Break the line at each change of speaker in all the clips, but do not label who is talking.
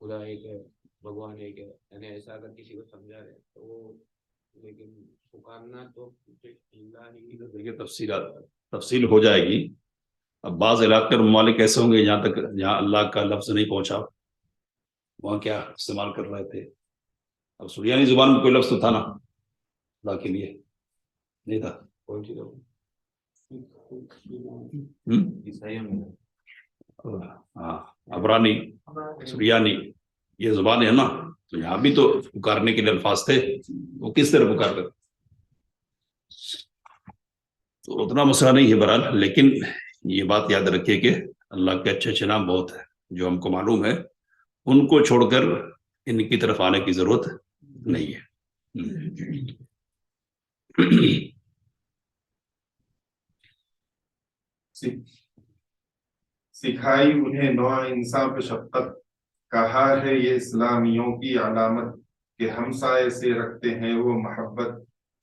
خدا ایک ہے، بھگوان ایک ہے، یعنی ایسا اگر کسی کو سمجھا رہے تو وہ، لیکن پکارنا تو اللہ ہی.
دیکھیے تفصیل ہو جائے گی. اب بعض علاقے ممالک ایسے ہوں گے جہاں اللہ کا لفظ نہیں پہنچا، وہاں کیا استعمال کر رہے تھے. اب سریانی زبان میں کوئی لفظ تو تھا نا اللہ کے لیے؟ نہیں تھا.
کون سی لوگ
ہاں عبرانی، سریانی، یہ زبان ہے نا. تو یہاں بھی تو پکارنے کے لیے الفاظ تھے، وہ کس طرح پکار کر. تو اتنا مسئلہ نہیں ہے بہرحال. لیکن یہ بات یاد رکھیے کہ اللہ کے اچھے اچھے نام بہت ہیں جو ہم کو معلوم ہے، ان کو چھوڑ کر ان کی طرف آنے کی ضرورت نہیں ہے.
سکھائی انہیں نوع انسان پہ شفقت، کہا ہے یہ اسلامیوں کی علامت کہ ہمسائے سے رکھتے ہیں وہ محبت،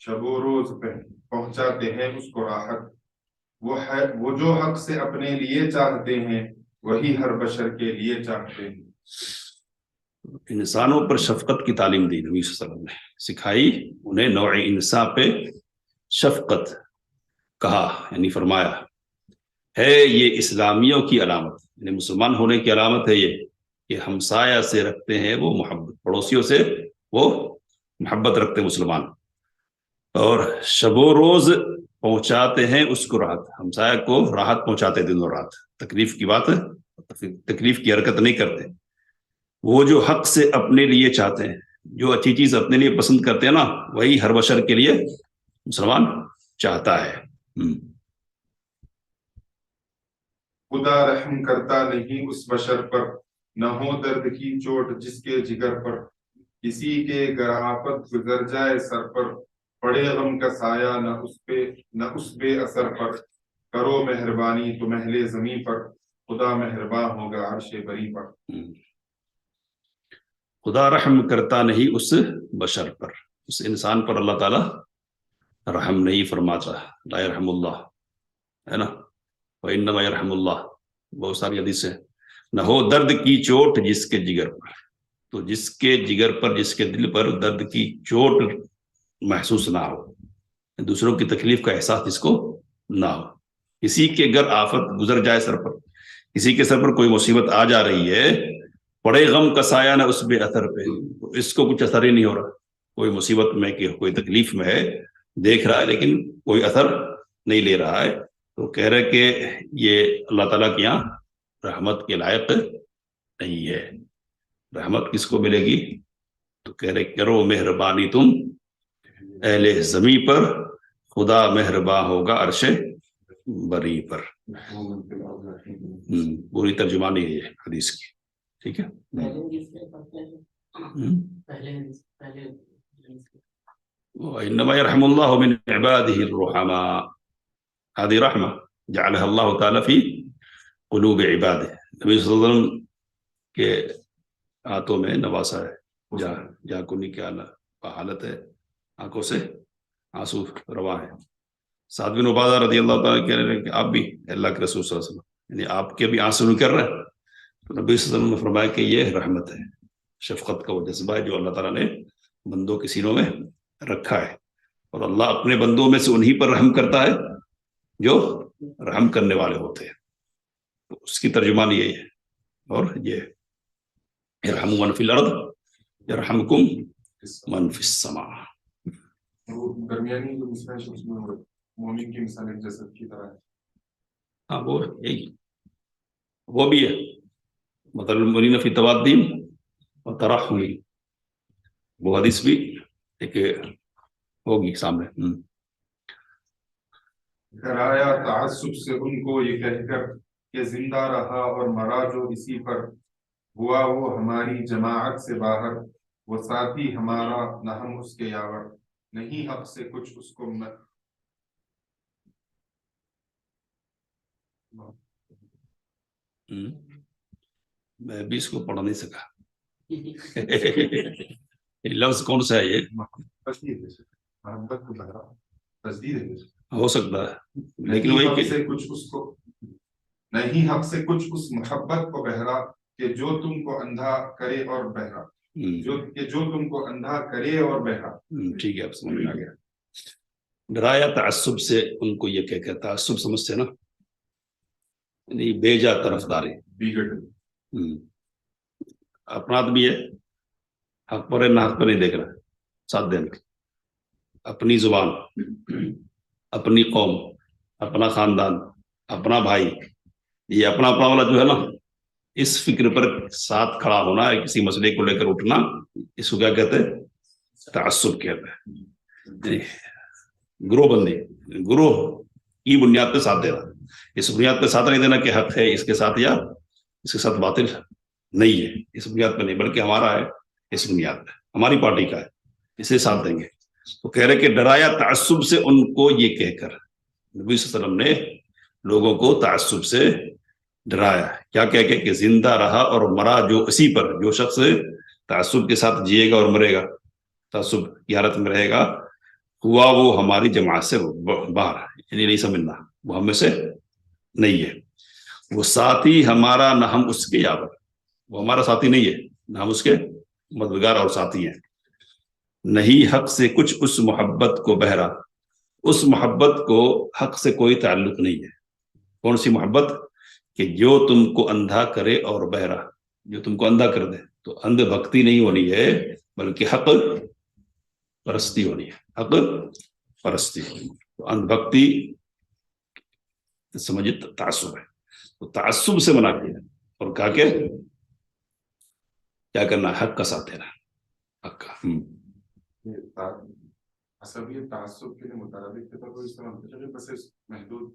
شب و روز پہ پہنچاتے ہیں اس کو راحت. وہ جو حق سے اپنے لیے چاہتے ہیں وہی ہر بشر کے لیے چاہتے ہیں.
انسانوں پر شفقت کی تعلیم دی نبی صلی اللہ علیہ وسلم نے، سکھائی انہیں نوع انسان پہ شفقت، کہا یعنی فرمایا ہے یہ اسلامیوں کی علامت، یعنی مسلمان ہونے کی علامت ہے یہ کہ ہمسایہ سے رکھتے ہیں وہ محبت، پڑوسیوں سے وہ محبت رکھتے ہیں مسلمان، اور شب و روز پہنچاتے ہیں اس کو راحت، ہمسایہ کو راحت پہنچاتے دن اور رات، تکلیف کی بات، تکلیف کی حرکت نہیں کرتے. وہ جو حق سے اپنے لیے چاہتے ہیں، جو اچھی چیز اپنے لیے پسند کرتے ہیں نا، وہی ہر بشر کے لیے مسلمان چاہتا ہے.
خدا رحم کرتا نہیں اس بشر پر، نہ ہو درد کی چوٹ جس کے جگر پر، کسی کے گر آفت گزر جائے سر پر، پڑے غم کا سایہ نہ اس بے اثر پر، کرو مہربانی تم اہل زمین پر، خدا مہربان ہوگا عرش بری پر.
خدا رحم کرتا نہیں اس بشر پر، اس انسان پر اللہ تعالی رحم نہیں فرماتا. لا یرحم اللہ ہے نا، وَإِنَّمَا يَرْحَمُ اللَّهُ، بہت ساری حدیث ہے. نہ ہو درد کی چوٹ جس کے جگر پر، تو جس کے جگر پر، جس کے دل پر درد کی چوٹ محسوس نہ ہو، دوسروں کی تکلیف کا احساس جس کو نہ ہو. کسی کے گر آفت گزر جائے سر پر، کسی کے سر پر کوئی مصیبت آ جا رہی ہے، پڑے غم کا سایہ نہ اس بے اثر پہ، اس کو کچھ اثر ہی نہیں ہو رہا، کوئی مصیبت میں کہ کوئی تکلیف میں ہے، دیکھ رہا ہے لیکن کوئی اثر نہیں لے رہا ہے، تو کہہ رہے کہ یہ اللہ تعالیٰ کے یہاں رحمت کے لائق نہیں ہے. رحمت کس کو ملے گی؟ تو کہہ رہے کرو مہربانی تم اہل زمین پر، خدا مہربان ہوگا عرش بری پر. پوری ترجمانی ہے حدیث کی، ٹھیک ہے. وَإِنَّمَا يَرْحَمُ اللَّهُ مِنْ عِبَادِهِ الرُّحَمَاءَ، هذه رحمة جعلها الله تعالی فی قلوب عباده. نبی صلی اللہ علیہ وسلم کے ہاتھوں میں نواسا ہے، جا کنی کی حالت ہے، آنکھوں سے آنسو روا ہے. سعد بن عبادہ رضی اللہ تعالیٰ کہہ رہے ہیں کہ آپ بھی اللہ کے رسول صلی اللہ علیہ وسلم، یعنی آپ کے بھی آنسو نہیں کر رہے ہیں. تو نبی صلی اللہ علیہ وسلم نے فرمایا کہ یہ رحمت ہے، شفقت کا وہ جذبہ ہے جو اللہ تعالیٰ نے بندوں کے سینوں میں رکھا ہے، اور اللہ اپنے بندوں میں سے انہی پر رحم کرتا ہے جو رحم کرنے والے ہوتے ہیں. تو اس کی ترجمان یہی ہے. اور یہ یرحم من فی الارض یرحمکم من فی السماء.
درمیانی جو مثال ہے اس میں مومن کی مثال ایک جسد کی طرح ہے.
ہاں وہ یہی، وہ بھی ہے مثل المؤمنین فی توادہم و تراحمہم، وہ حدیث بھی ایک ہوگی سامنے.
کرایا تعصب سے ان کو یہ کہہ کر کہ زندہ رہا اور مرا جو اسی پر، ہوا وہ ہماری جماعت سے باہر، وہ ساتھی ہمارا نہ ہم اس کے یاور، نہیں حق سے کچھ اس کو
میں بھی اس کو پڑھ نہیں سکا. لفظ کون سا ہے یہ؟
محبت کو بہرا تجدید ہے،
ہو سکتا ہے لیکن
نہیں
وہی
حق
کہ
سے کچھ اس کو، نہیں حق سے کچھ اس محبت کو بہرا کہ جو تم کو اندھا کرے اور بہرا، جو تم کو اندھا کرے اور بہرا.
ٹھیک ہے، اب سمجھ میں آ گیا. ڈرایا تعصب سے ان کو یہ کہ تعصب سمجھتے نا، یعنی بیجا طرفداری. اپنا آدمی ہے، حق پر ہے نہ حق پر نہیں دیکھ رہا، ساتھ دینا. اپنی زبان، اپنی قوم، اپنا خاندان، اپنا بھائی، یہ اپنا اپنا والا جو ہے نا، اس فکر پر ساتھ کھڑا ہونا ہے، کسی مسئلے کو لے کر اٹھنا، اس کو کیا کہتے ہیں؟ تعصب کہتے ہیں. گروہ بندی، گروہ کی بنیاد پہ ساتھ دینا. اس بنیاد پہ ساتھ نہیں دینا کہ حق ہے اس کے ساتھ یا اس کے ساتھ باطل نہیں ہے، اس بنیاد پہ نہیں، بلکہ ہمارا ہے اس بنیاد پہ، ہماری پارٹی کا ہے، اسے ساتھ دیں گے. تو کہہ رہے کہ ڈرایا تعصب سے ان کو یہ کہہ کر، نبی صلی اللہ علیہ وسلم نے لوگوں کو تعصب سے ڈرایا. کیا کہہ کے کہ زندہ رہا اور مرا جو اسی پر، جو شخص تعصب کے ساتھ جیے گا اور مرے گا، تعصب کی حالت میں رہے گا، ہوا وہ ہماری جماعت سے باہر، یعنی نہیں سمجھنا وہ ہم میں سے نہیں ہے. وہ ساتھی ہمارا نہ ہم اس کے یاور، وہ ہمارا ساتھی نہیں ہے نہ ہم اس کے مددگار اور ساتھی ہیں. نہیں حق سے کچھ اس محبت کو بہرا، اس محبت کو حق سے کوئی تعلق نہیں ہے. کون سی محبت؟ کہ جو تم کو اندھا کرے اور بہرا، جو تم کو اندھا کر دے. تو اندھ بھکتی نہیں ہونی ہے، بلکہ حق پرستی ہونی ہے، حق پرستی. تو اندھ بھکتی سمجھے تعصب ہے، تو تعصب سے منع کیا اور کہا کہ کیا کرنا، حق کا ساتھ دینا، حق کا.
عصبیت تعصب کے لیے مترادف کے طور پر استعمال کرتے ہیں، بس محدود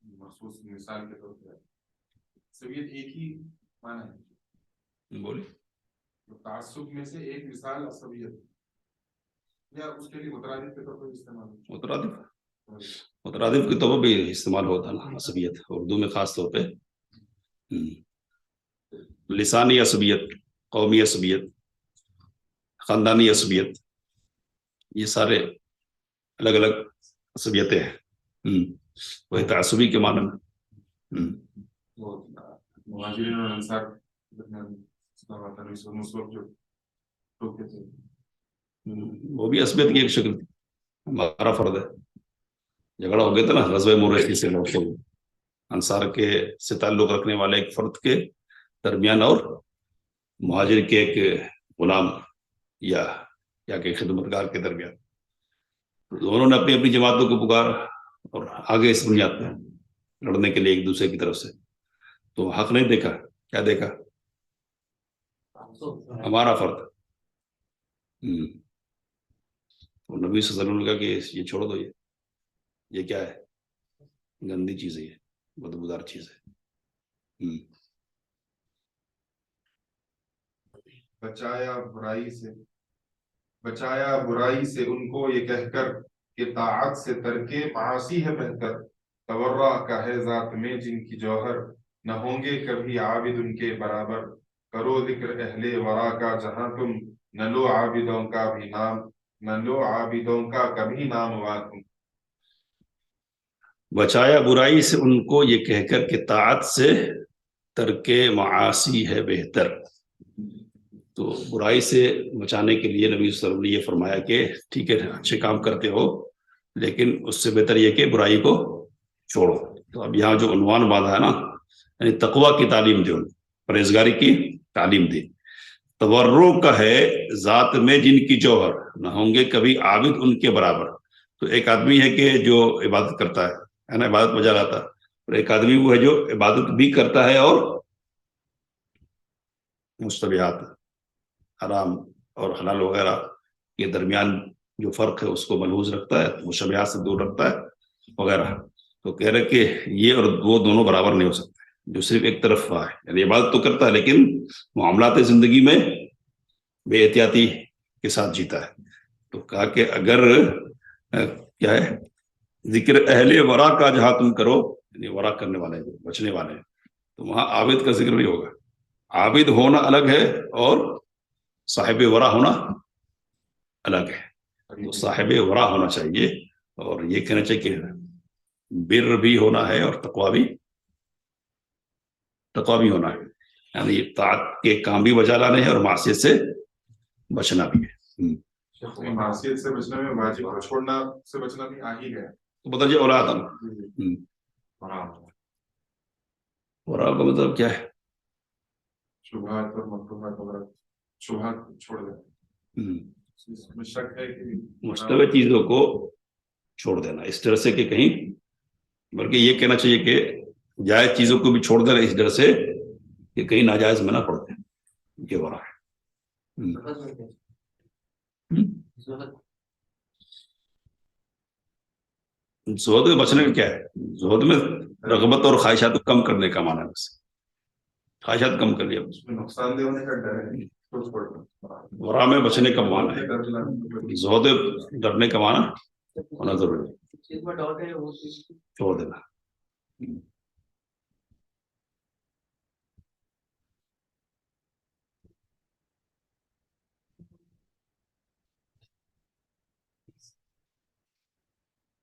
مخصوص مثال کے طور پر عصبیت ایک ہی معنی ہے.
بولی
تعصب میں سے ایک مثال عصبیت، یا اس کے لیے مترادف کے طور پر استعمال؟
مترادف کے طور پر بھی استعمال ہوتا نا عصبیت، اردو میں خاص طور پہ. لسانی عصبیت، قومی عصبیت، خاندانی عصبیت، یہ سارے الگ الگ عصبیتیں ہیں، وہی تعصبی کے معنی میں.
مہاجرین اور انصار
وہ بھی عصبیت کی ایک شکل تھی. ہمارا فرد ہے، جھگڑا ہو گیا تھا نا غزوہ مریخی سے، لوگ انصار کے سے تعلق رکھنے والے ایک فرد کے درمیان اور مہاجر کے ایک غلام یا کہ خدمتگار کے درمیان. دونوں نے اپنی اپنی جماعتوں کو پکارا اور آگے اس بنیاد پہ لڑنے کے لیے ایک دوسرے کی طرف سے. تو حق نہیں دیکھا، کیا دیکھا؟ ہمارا فرد. تو نبی صلی اللہ علیہ وسلم نے کہا کہ یہ چھوڑ دو، یہ کیا ہے؟ گندی چیز ہے، یہ بدبودار چیز ہے.
بچایا برائی سے ان کو یہ کہہ کر کہ طاعت سے ترک معاصی ہے بہتر. تورع کا ہے ذات میں جن کی جوہر، نہ ہوں گے کبھی عابد ان کے برابر. کرو ذکر اہل ورا کا جہاں تم، نہ لو عابدوں کا بھی نام، نہ لو عابدوں کا کبھی نام وا تم.
بچایا برائی سے ان کو یہ کہہ کر کہ طاعت سے ترک معاصی ہے بہتر. تو برائی سے بچانے کے لیے نبی صلی اللہ علیہ وسلم نے یہ فرمایا کہ ٹھیک ہے اچھے کام کرتے ہو، لیکن اس سے بہتر یہ کہ برائی کو چھوڑو. تو اب یہاں جو عنوان باندھا ہے نا، یعنی تقوی کی تعلیم دی، پرہیزگاری کی تعلیم دی. تورع کا ہے ذات میں جن کی جوہر، نہ ہوں گے کبھی عابد ان کے برابر. تو ایک آدمی ہے کہ جو عبادت کرتا ہے نا، عبادت مزہ لاتا ہے، اور ایک آدمی وہ ہے جو عبادت بھی کرتا ہے اور مشتبہات، حرام اور حلال وغیرہ کے درمیان جو فرق ہے اس کو ملحوظ رکھتا ہے، مشتبہات سے دور رکھتا ہے وغیرہ. تو کہہ رہے کہ یہ اور وہ دونوں برابر نہیں ہو سکتے. جو صرف ایک طرف ہے، یعنی عبادت تو کرتا ہے لیکن معاملات زندگی میں بے احتیاطی کے ساتھ جیتا ہے. تو کہا کہ اگر کیا ہے ذکر اہل ورا کا جہاں تم کرو، یعنی ورا کرنے والے بچنے والے، تو وہاں عابد کا ذکر بھی ہوگا. عابد ہونا الگ ہے اور صاحب ورا ہونا الگ ہے. تو صاحب ورا ہونا چاہیے، اور یہ کہنا چاہیے کہ بر بھی ہونا ہے اور تقوی بھی ہونا ہے. یعنی طاعت کے کام بھی بجا لانے ہیں اور معصیت سے بچنا بھی ہے.
معصیت سے بچنا میں واجب کو چھوڑنا سے بچنا بھی آ ہی گیا.
تو بتائیے اولاد اور آپ کا مطلب کیا ہے؟
شبہات اور مکروہات وغیرہ شبہات چھوڑ دیں. اس میں شک ہے کہ
مشتبہ چیزوں کو چھوڑ دینا اس طرح سے کہ کہیں، بلکہ یہ کہنا چاہیے کہ جائز چیزوں کو بھی چھوڑ دینا اس ڈر سے کہ کہیں ناجائز میں نہ پڑ جائے. یہ ہو رہا ہے. زہد میں بچنے کا کیا ہے؟ زہد میں رغبت اور خواہشات کو کم کرنے کا معنی ہے. بس خواہشات کم کر لیا.
اس میں نقصان دہ ہونے کا ڈر ہے تو چھوڑ دیں.
ورا میں بچنے کا معنی ہے. زہد ڈرنے کا معنی ہونا ضروری ہے. چھوڑ دینا.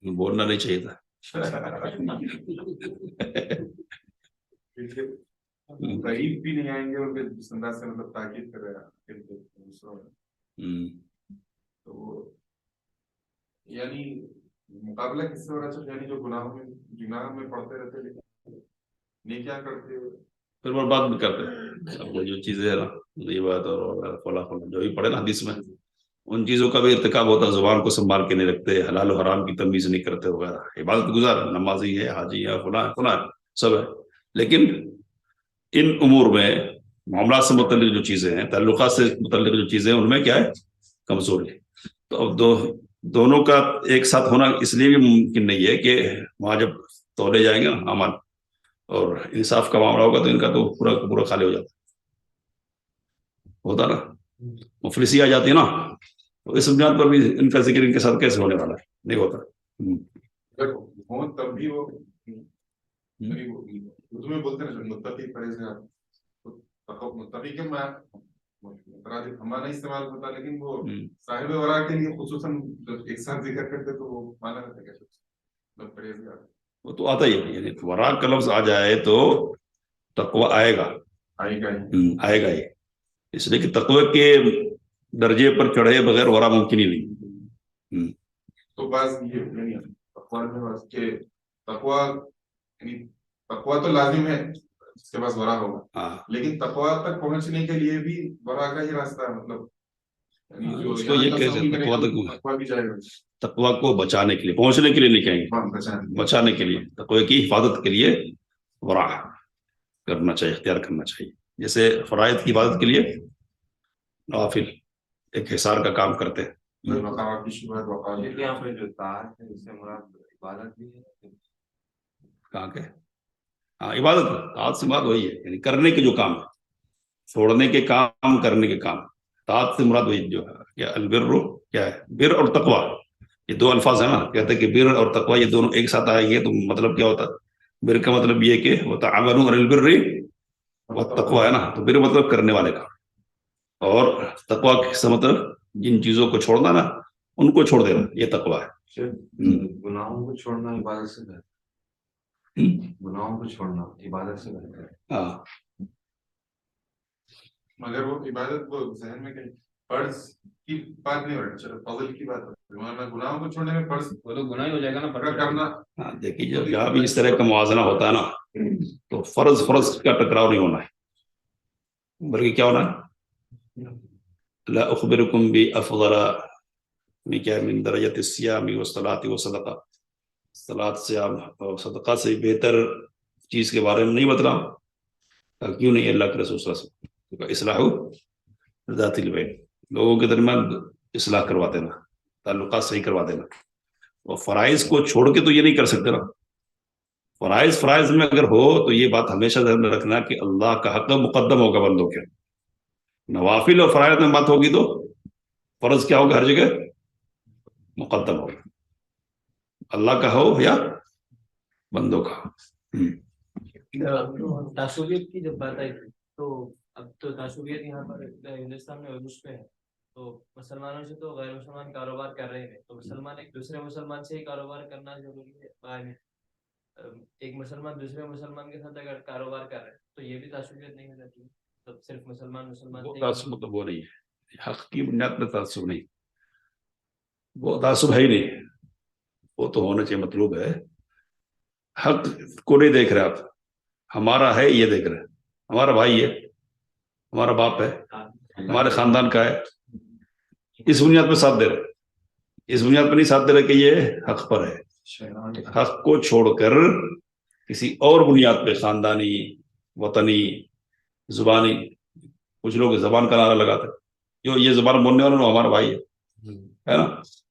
بولنا نہیں چاہیے تھا.
قریب بھی نہیں آئیں گے اور پھر جس انداز سے مطلب تاکید کر رہا ہے تو وہ یعنی مقابلہ کس سے ہو رہا ہے؟ یعنی جو گناہ میں پڑھتے رہتے لیکن نیکیاں کرتے
پھر برباد بھی کرتے ہیں. اب وہ جو چیزیں ہے نا غیبت اور فلاں جو بھی پڑھے نا حدیث میں، ان چیزوں کا بھی ارتکاب ہوتا ہے. زبان کو سنبھال کے نہیں رکھتے، حلال و حرام کی تمیز نہیں کرتے وغیرہ. عبادت گزار نمازی ہے، حاجی ہے، فلاں سب ہے، لیکن ان امور میں معاملات سے متعلق جو چیزیں ہیں، تعلقات سے متعلق جو چیزیں ہیں، ان میں کیا ہے؟ کمزوری. تو اب دونوں کا ایک ساتھ ہونا اس لیے بھی ممکن نہیں ہے کہ وہاں جب تولے جائیں گے نا امان اور انصاف کا معاملہ ہوگا تو ان کا تو پورا خالی ہو جاتا ہوتا نا. مفلسی آ جاتی ہے نا. تو اس بنیاد پر بھی ان کا ذکر ان کے ساتھ کیسے ہونے والا ہے؟ نہیں ہوتا.
تب بھی وہ تمہیں بولتے ہیں متقی پرہیزگار متقی کے ہمارا استعمال ہوتا، لیکن وہ صاحب ورا کے لیے خصوصاً ایک ساتھ ذکر کرتے تو وہ مانا رہتا کیسے پرہیزگار.
وہ تو آتا ہی ہے. یعنی ورا کا لفظ آ جائے تو تقوی آئے گا ہی. اس لیے کہ تقوی کے درجے پر چڑھے بغیر ورا ممکن ہی نہیں.
تو بس یہ تقوی تو لازم ہے، اس کے پاس ورا ہوگا، لیکن تقوی تک پہنچنے کے لیے بھی ورا کا ہی راستہ ہے. مطلب
اس کو یہ تقوی کو بچانے کے لیے، پہنچنے کے لیے نہیں کہیں گے، بچانے کے لیے، تقوی کی حفاظت کے لیے ورع کرنا چاہیے، اختیار کرنا چاہیے. جیسے فرائض کی حفاظت کے لیے نوافل ایک حصار کا کام کرتے ہیں. کہاں کے عبادت طاعت سے مراد وہی ہے، یعنی کرنے کے جو کام ہے، چھوڑنے کے کام، کرنے کے کام. طاعت سے مراد وہی جو ہے کیا البر کیا ہے؟ بر اور تقوی، یہ دو الفاظ ہیں نا. کہتے ہیں کہ بر اور تقوی یہ دونوں ایک ساتھ آئیں گے تو مطلب کیا ہوتا ہے؟ بر کا مطلب یہ کہ وتعاونوا علی البر والتقوی ہے نا. تو بر مطلب کرنے والے کا، اور تقوی سے مطلب جن چیزوں کو چھوڑنا نا ان کو چھوڑ دینا، یہ تقوی ہے.
گناہوں کو چھوڑنا عبادت سے بہتر ہے. گناہوں کو چھوڑنا عبادت سے بہتر ہے.
ہاں،
مگر وہ عبادت کو ذہن میں کہیں فرض کی بات نہیں ہو رہی، چلو فضل کی بات ہے. گناہوں کو چھوڑنے میں فرض
وہ تو گناہ ہی ہو جائے گا نا فرض
کرنا.
دیکھیے جب جہاں بھی اس طرح کا موازنہ ہوتا ہے نا تو فرض کا ٹکراؤ نہیں ہونا ہے، بلکہ کیا ہونا ہے؟ لا اخبرکم بافضل من درجۃ الصیام والصلاۃ والصدقہ. صلاۃ، صیام اور صدقہ سے بہتر چیز کے بارے میں نہیں بتلاؤں؟ کیوں نہیں؟ اللہ کے رسول صلی اللہ علیہ وسلم اصلاح ذات البین، لوگوں کے درمیان اصلاح کروا دینا، تعلقات صحیح کروا دینا. اور فرائض کو چھوڑ کے تو یہ نہیں کر سکتے نا. فرائض میں اگر ہو تو یہ بات ہمیشہ ذہن میں رکھنا کہ اللہ کا حق مقدم ہوگا بندوں کے. نوافل اور فرائض میں بات ہوگی تو فرض کیا ہوگا؟ ہر جگہ مقدم ہوگا، اللہ کا ہو یا بندوں کا.
تعصبیت کی جب بات آئی تو اب تو تعصبیت یہاں پر ہندوستان میں عروج پہ ہے. تو مسلمانوں سے تو غیر مسلمان کاروبار کر رہے ہیں، تو مسلمان ایک دوسرے مسلمان سے ہی کاروبار کرنا ضروری ہے. ایک مسلمان دوسرے مسلمان کے ساتھ اگر کاروبار کر رہے ہیں تو تو یہ بھی تعصبیت نہیں ہو جاتی ہے؟ تو صرف مسلمان
وہ
نہیں
تعصب مطلب وہ نہیں ہے، حق کی بنیاد پہ تعصب نہیں، وہ تعصب ہے ہی نہیں، وہ تو ہونا چاہیے، مطلوب ہے حق کو نہیں دیکھ رہے آپ، ہمارا ہے یہ دیکھ رہے ہیں، ہمارا بھائی ہے، ہمارا باپ ہے، ہمارے خاندان کا ہے، اس بنیاد پہ ساتھ دے رہے، اس بنیاد پہ نہیں ساتھ دے رہے کہ یہ حق پر ہے، حق کو چھوڑ کر کسی اور بنیاد پہ، خاندانی، وطنی، زبانی، کچھ لوگ زبان کا نعرہ لگاتے ہیں، جو یہ زبان بولنے والا ہمارا بھائی ہے نا،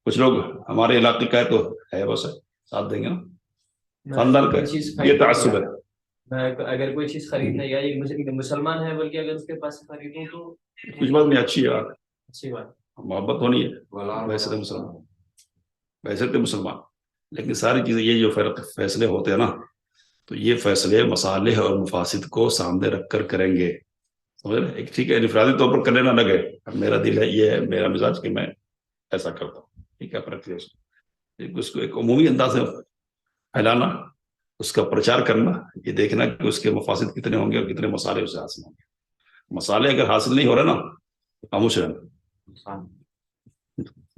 کچھ لوگ ہمارے علاقے کا ہے تو ہے، بس ہے، ساتھ دیں گے نا، خاندان کا ہے، یہ تعصب ہے۔
اگر کوئی چیز خریدنے گیا، یہ مسلمان ہے بلکہ اگر اس کے پاس خریدوں تو
کچھ بات نہیں، اچھی بات،
اچھی بات،
محبت ہونی ہے، ویسے تو مسلمان، ویسے تو مسلمان، لیکن ساری چیزیں یہ جو فیصلے ہوتے ہیں نا، تو یہ فیصلے مصالح اور مفاسد کو سامنے رکھ کر کریں گے، سمجھ رہے؟ ایک ٹھیک ہے انفرادی طور پر کرنے نہ لگے، اب میرا دل ہے، یہ ہے میرا مزاج کہ میں ایسا کرتا ہوں، ٹھیک ہے، رکھ لیا اس کو ایک عمومی انداز میں پھیلانا، اس کا پرچار کرنا، یہ دیکھنا کہ اس کے مفاسد کتنے ہوں گے اور کتنے مصالح اسے حاصل ہوں گے، مصالح اگر حاصل نہیں ہو رہا نا، خاموش رہنا،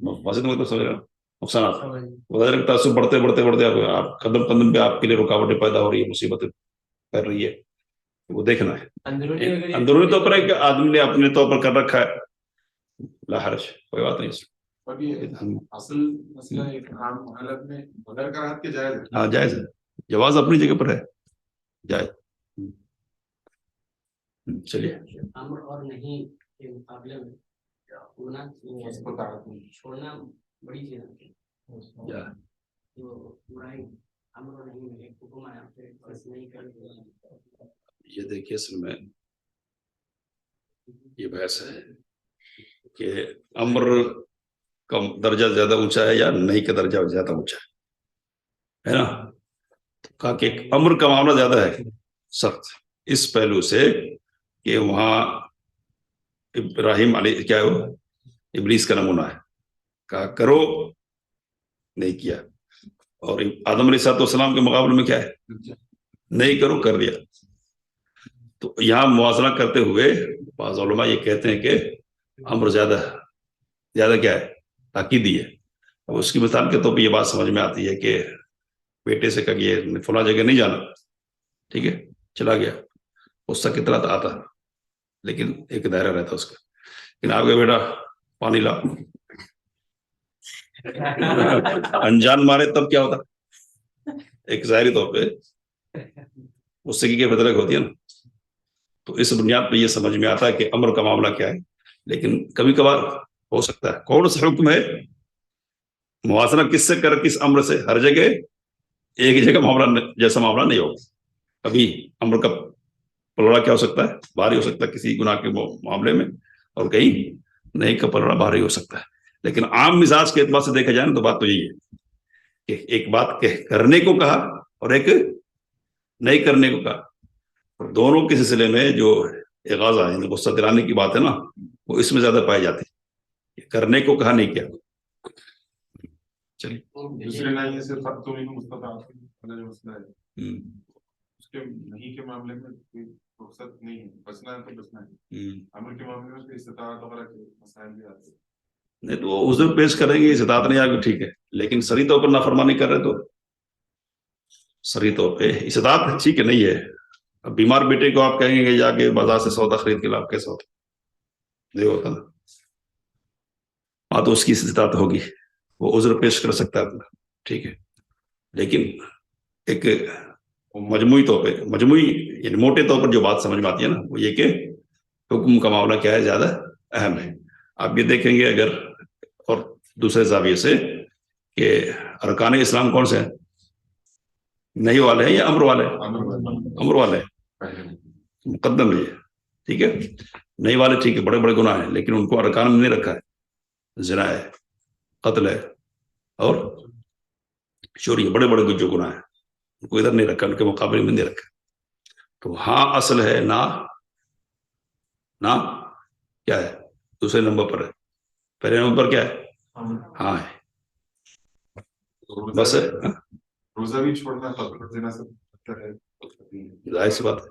مفاسد میں تو سمجھ رہے نقصانات، تعصب بڑھتے بڑھتے بڑھتے آپ قدم قدم پہ آپ کے لیے رکاوٹیں پیدا ہو رہی ہے، مصیبتیں کر رہی ہے، وہ دیکھنا ہے، اندرونی طور پر ایک آدمی نے اپنے طور پر کر رکھا ہے، لا حرج، کوئی بات نہیں،
اصل مسئلہ ایک عام حالت میں بغیر کراہت کے جائز ہے،
ہاں جائز ہے، جواز اپنی جگہ پر ہے، جائز۔ چلیے،
امر اور نہیں کے مقابلے میں چھوڑنا بڑی چیز ہے، تو امر اور نہیں میں ایک حکم آیا بس نہیں کر،
یہ دیکھیے اصل میں یہ بحث ہے کہ امر کا درجہ زیادہ اونچا ہے یا نہیں کا درجہ زیادہ اونچا ہے نا، کہا کہ امر کا معاملہ زیادہ ہے سخت، اس پہلو سے کہ وہاں ابراہیم علیہ کیا وہ ابلیس کا نمونہ ہے، کہا کرو، نہیں کیا، اور آدم علیہ السلام کے مقابلے میں کیا ہے، نہیں کرو، کر دیا۔ تو یہاں موازنہ کرتے ہوئے بعض علماء یہ کہتے ہیں کہ امر زیادہ کیا ہے، تاکیدی ہے۔ اب اس کی مثال کے طور پہ یہ بات سمجھ میں آتی ہے کہ بیٹے سے کہا کہ یہ فلاں جگہ نہیں جانا، ٹھیک ہے، چلا گیا، اس کا کتنا آتا، لیکن ایک دائرہ رہتا اس کا، لیکن آپ کا بیٹا پانی لا، انجان مارے تب کیا ہوتا، ایک ظاہری طور پہ اس سے کی بدلک ہوتی ہے نا، تو اس بنیاد پہ یہ سمجھ میں آتا ہے کہ امر کا معاملہ کیا ہے، لیکن کبھی کبھار ہو سکتا ہے کون سا حکم ہے، موازنہ کس سے کر، کس امر سے، ہر جگہ ایک جگہ معاملہ جیسا معاملہ نہیں ہوگا، کبھی امر کا پلڑا کیا ہو سکتا ہے، بھاری ہو سکتا ہے کسی گناہ کے معاملے میں، اور کہیں نہیں کا پلڑا بھاری ہو سکتا ہے، لیکن عام مزاج کے اعتبار سے دیکھا جائے نا تو بات تو یہی ہے کہ ایک بات کرنے کو کہا اور ایک نہیں کرنے کو کہا، اور دونوں کے سلسلے میں جو اغاظہ یعنی غصہ دلانے کی بات ہے نا، وہ اس میں زیادہ پائی جاتی ہے، کرنے کو کہا نہیں کیا۔ چلیے،
دوسرے لائن سے فرق جو مسئلہ ہے اس کے نہیں کے معاملے میں کوئی رخصت نہیں ہے، بچنا ہے تو بچنا ہے، امر کے معاملے میں استطاعت وغیرہ کے مسائل بھی آتے ہیں،
نہیں تو وہ عذر پیش کریں گے، استطاعت نہیں آگے ٹھیک ہے، لیکن صریح طور پر نافرمانی کر رہے تو صریح طور پہ استطاعت ٹھیک ہے نہیں ہے، اب بیمار بیٹے کو آپ کہیں گے کہ جا کے بازار سے سودا خرید کے لاپ کیسا ہوتا، نہیں ہوتا نا، ہاں تو اس کی استطاعت ہوگی، وہ عذر پیش کر سکتا ہے اپنا، ٹھیک ہے، لیکن ایک مجموعی طور پہ، یعنی موٹے طور پر جو بات سمجھ میں آتی ہے نا، وہ یہ کہ حکم کا معاملہ کیا ہے، زیادہ اہم ہے۔ آپ یہ دیکھیں گے اگر اور دوسرے زاویے سے کہ ارکان اسلام کون سے ہیں، نہیں والے ہیں یا امر والے، امر والے مقدم ہے، ٹھیک ہے، نہیں والے ٹھیک ہے، بڑے بڑے گناہ ہیں لیکن ان کو ارکان میں نہیں رکھا ہے، زنا ہے، قتل ہے اور چوری، بڑے بڑے جو گناہ ہیں ان کو ادھر نہیں رکھا، ان کے مقابلے میں نہیں رکھا، تو ہاں اصل ہے نہ کیا ہے، دوسرے نمبر پر ہے، پہلے نمبر پر کیا ہے، ہاں ہے، بس ہے،
روزہ بھی چھوڑنا زنا سے
ظاہر سی بات ہے،